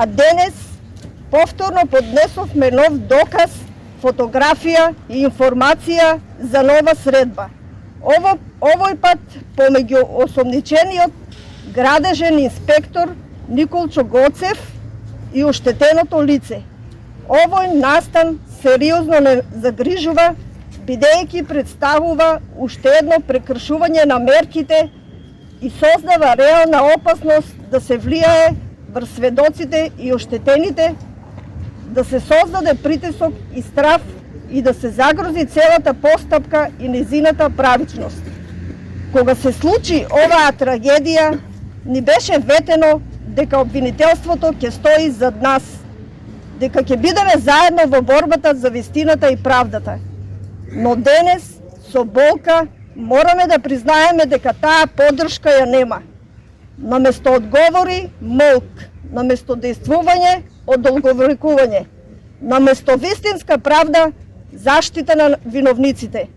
А денес повторно поднесовме нов доказ, фотографија и информација за нова средба. Овој пат помеѓу осомничениот градежен инспектор Николчо Гоцев и оштетеното лице. Овој настан сериозно не загрижува, бидејќи представува уште едно прекршување на мерките и создава реална опасност да се влијае врз сведоците и оштетените, да се создаде притисок и страв и да се загрози целата постапка и незината правичност. Кога се случи оваа трагедија, ни беше ветено дека обвинителството ќе стои зад нас, дека ќе бидеме заедно во борбата за вистината и правдата. Но денес, со болка, мораме да признаеме дека таа поддршка ја нема. Наместо одговори, молк. Наместо действување, одолговекување. Наместо вистинска правда, заштита на виновниците.